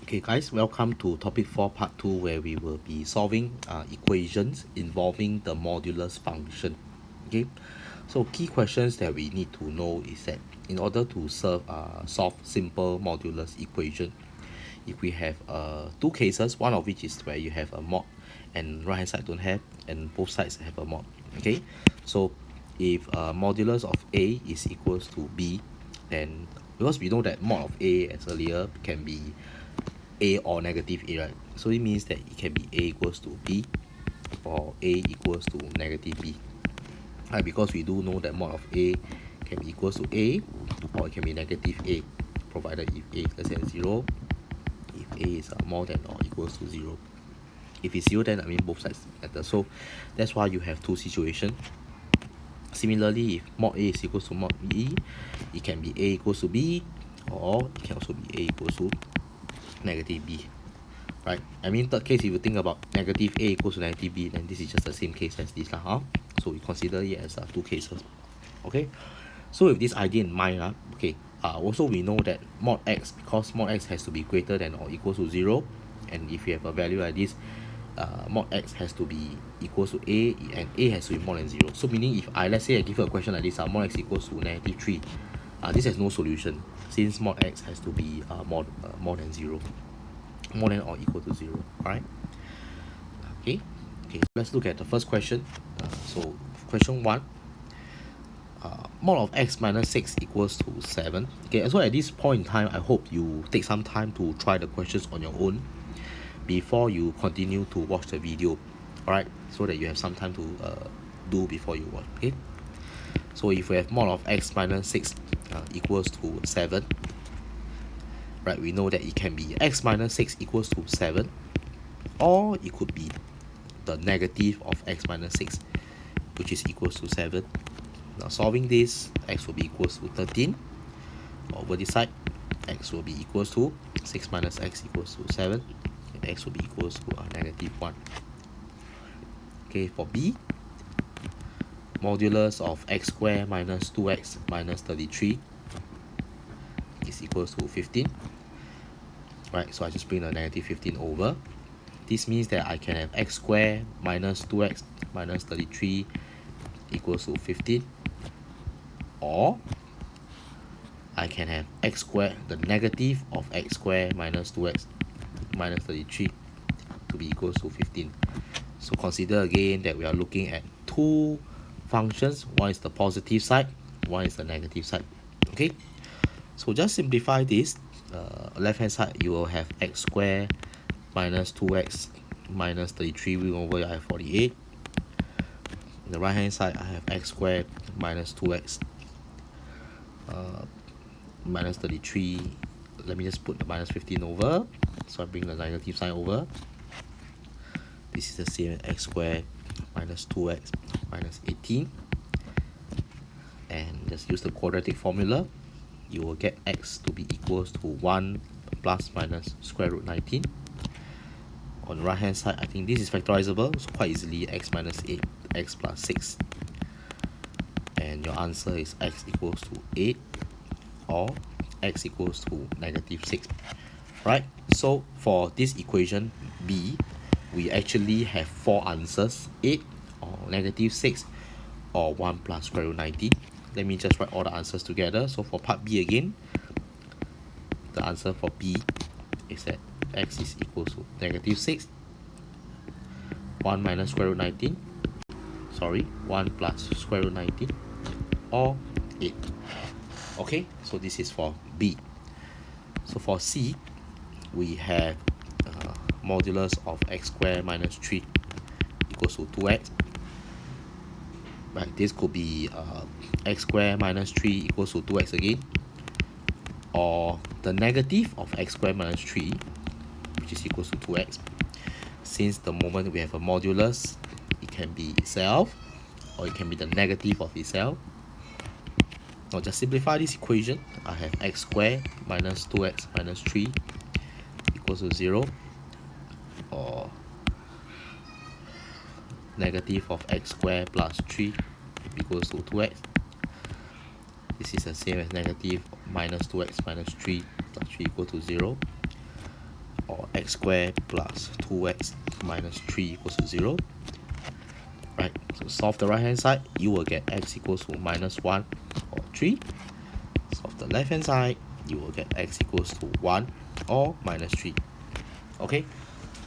Okay guys, welcome to topic 4 part 2 where we will be solving equations involving the modulus function. Okay, so key questions that we need to know is that in order to solve simple modulus equation, if we have two cases, one of which is where you have a mod and right hand side don't have and both sides have a mod. Okay, so if modulus of A is equals to B, then because we know that mod of A as earlier can be A or negative A, right? So it means that it can be A equals to B or A equals to negative B, right? Because we do know that mod of A can be equals to A or it can be negative A, provided if A is less than 0, if A is more than or equals to 0. If it's 0, then I mean both sides matter. So that's why you have two situations. Similarly, if mod A is equals to mod B, it can be A equals to B or it can also be A equals to negative B, right? I mean, third case, if you think about negative A equals to negative B, then this is just the same case as this, huh? So we consider it as two cases. Okay, so with this idea in mind, okay, also we know that mod x, because mod x has to be greater than or equal to 0, and if you have a value like this, mod x has to be equals to A and A has to be more than 0. So meaning if let's say I give you a question like this, mod x equals to negative 3, this has no solution since mod x has to be more than 0, more than or equal to 0. All right. Okay, so let's look at the first question. So question 1, mod of x minus 6 equals to 7. Okay, so at this point in time, I hope you take some time to try the questions on your own before you continue to watch the video. All right, so that you have some time to do before you watch. Okay, so if we have mod of x minus 6 equals to 7, right, we know that it can be x minus 6 equals to 7, or it could be the negative of x minus 6, which is equals to 7. Now solving this, x will be equals to 13. Over this side, x will be equals to 6 minus x equals to 7, and x will be equals to negative 1. Okay, for B, modulus of x squared minus 2x minus 33 is equals to 15. Right, so I just bring the negative 15 over. This means that I can have x squared minus 2x minus 33 equals to 15, or I can have x squared, the negative of x squared minus 2x minus 33 to be equals to 15. So consider again that we are looking at two functions. One is the positive side, one is the negative side. Okay, so just simplify this. Left hand side you will have x squared minus 2x minus 33 over I have 48. In the right hand side I have x squared minus 2x minus 33. Let me just put the minus 15 over, so I bring the negative sign over. This is the same as x squared minus 2x minus 18, and just use the quadratic formula. You will get x to be equals to 1 plus minus square root 19. On the right hand side, I think this is factorizable, so quite easily x minus 8, x plus 6. And your answer is x equals to 8 or x equals to negative 6. Right, so for this equation B, we actually have 4 answers: 8 or negative 6 or 1 plus square root 19. Let me just write all the answers together. So for part B again, the answer for B is that x is equal to negative 6, 1 minus square root 19, 1 plus square root 19, or 8. Okay, so this is for B. So for C, we have modulus of x squared minus 3 equals to 2x. Right, this could be x squared minus 3 equals to 2x again, or the negative of x squared minus 3, which is equals to 2x. Since the moment we have a modulus, it can be itself or it can be the negative of itself. Now just simplify this equation. I have x squared minus 2x minus 3 equals to 0, or negative of x squared plus 3 equals to 2x. This is the same as negative minus 2x minus 3 plus 3 equal to 0. or x squared plus 2x minus 3 equals to 0. Right, so solve the right hand side, you will get x equals to minus 1 or 3. Solve the left hand side, you will get x equals to 1 or minus 3. Okay,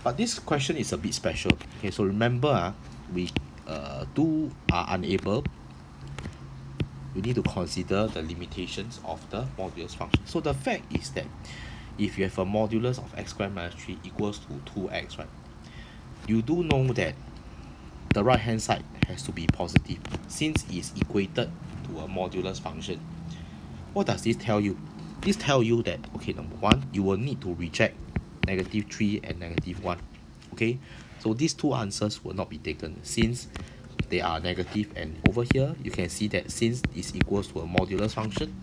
but this question is a bit special. Okay, so remember, we are unable, we need to consider the limitations of the modulus function. So the fact is that if you have a modulus of x squared minus 3 equals to 2x, right, you do know that the right hand side has to be positive since it's equated to a modulus function. What does this tell you? This tells you that, okay, number one, you will need to reject negative 3 and negative 1. Okay, so these two answers will not be taken since they are negative, and over here you can see that since it's equals to a modulus function,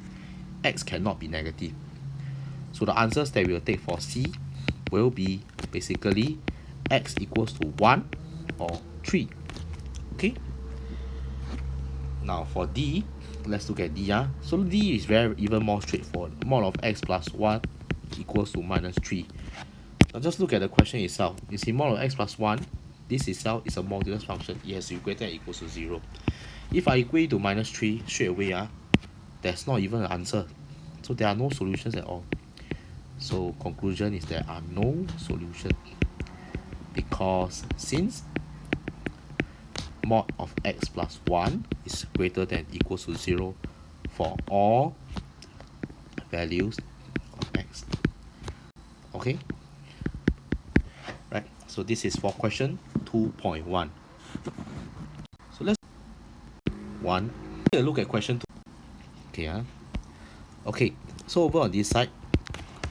x cannot be negative. So the answers that we will take for C will be basically x equals to 1 or 3. Okay, now for D, let's look at D. So D is even more straightforward. Mod of x plus 1 equals to minus 3. Now just look at the question itself. You see, mod of x plus 1, this itself is a modulus function. It has to equate that equals to 0. If I equate to minus 3 straight away, there's not even an answer. So there are no solutions at all. So conclusion is there are no solutions, because since mod of x plus 1 is greater than equals to 0 for all values of x. Okay, right, so this is for question 2.1. So let's take a look at question 2. Okay, okay, so over on this side,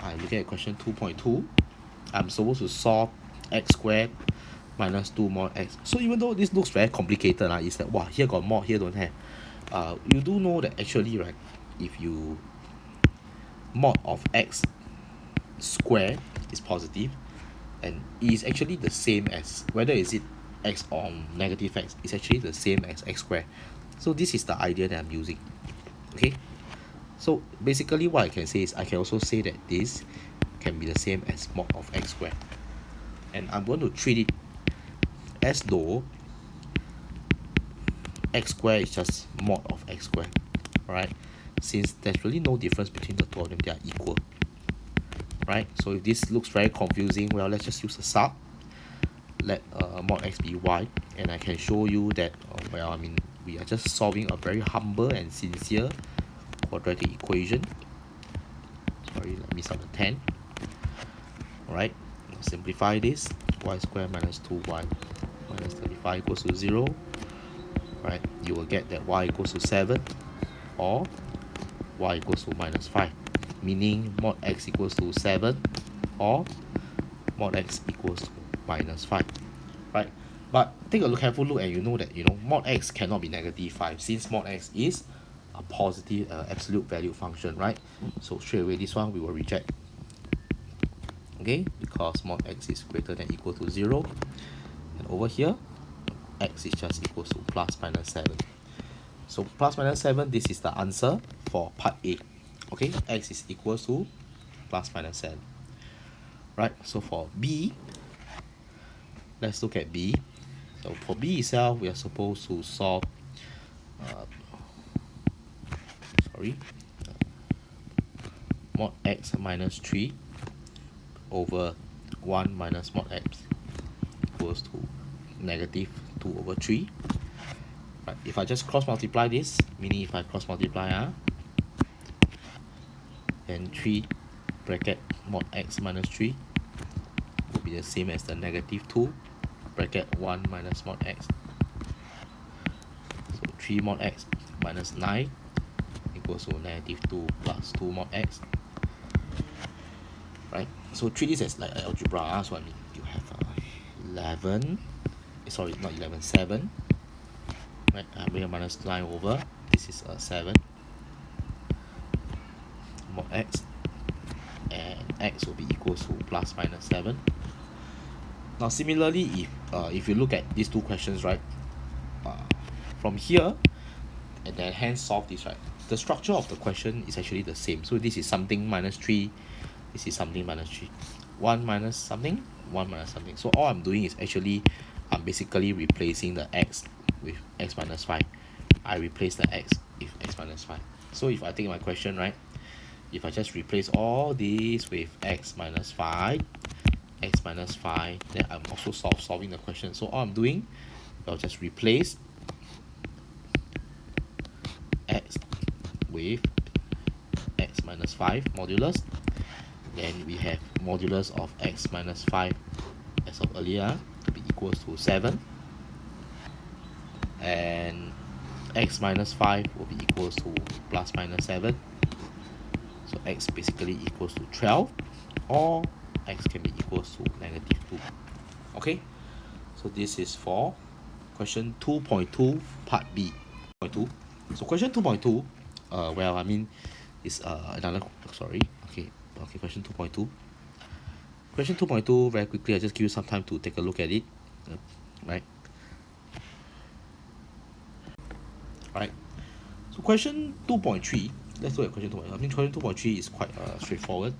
I'm looking at question 2.2. I'm supposed to solve x squared minus 2 mod x. So even though this looks very complicated, it's like, wow, here got mod, here don't have. You do know that actually, right, if you mod of x squared is positive, and it is actually the same as, whether is it x or negative x, it's actually the same as x squared. So this is the idea that I'm using. Okay, so basically what I can say is I can also say that this can be the same as mod of x squared, and I'm going to treat it as though x squared is just mod of x squared. Alright, since there's really no difference between the two of them, they are equal. Right, so if this looks very confusing, well, let's just use a sub. Let mod x be y, and I can show you that, well, I mean, we are just solving a very humble and sincere quadratic equation. Sorry, let me start the 10. Alright, simplify this. Y squared minus 2y minus 35 equals to 0. Right, you will get that y equals to 7 or y equals to minus 5, meaning mod x equals to 7 or mod x equals to minus 5. Right, but take a careful look, and you know that mod x cannot be negative 5 since mod x is a positive absolute value function, right? So straight away this one we will reject. Okay, because mod x is greater than equal to 0, and over here x is just equals to plus minus 7. So plus minus 7, this is the answer for part A. Okay, x is equals to plus minus 7. Right, so for B, let's look at B. So for B itself, we are supposed to solve mod x minus 3 over 1 minus mod x equals to negative 2 over 3. Right, if I just cross multiply this, meaning if I cross multiply, then 3 bracket mod x minus 3 will be the same as the negative 2 bracket 1 minus mod x. So 3 mod x minus 9 equals to negative 2 plus 2 mod x. Right, so treat this as like algebra. So I mean, you have 11, sorry, not 11, 7. Right, I'm bring a minus 9 over, this is 7 mod x, and x will be equals to plus minus 7. Now similarly, if you look at these two questions, right, from here and then hence solve this, right, the structure of the question is actually the same. So this is something minus 3, this is something minus 3. 1 minus something, 1 minus something. So all I'm doing is actually I'm basically replacing the x with x minus 5. I replace the x with x minus 5. So if I take my question, right, if I just replace all these with x minus 5, then I'm also solving the question. So all I'm doing, I'll just replace x with x minus 5 modulus. Then we have modulus of x minus 5 as of earlier to be equals to 7. And x minus 5 will be equals to plus minus 7. So x basically equals to 12, or x can be equals to negative 2. Okay, so this is for question 2.2 part B. 2. So question 2.2, well, I mean, is another, sorry, okay, question 2.2. Question 2.2, very quickly, I just give you some time to take a look at it, right? Right. So question 2.3, let's look at question 2.3. I mean, question 2.3 is quite straightforward.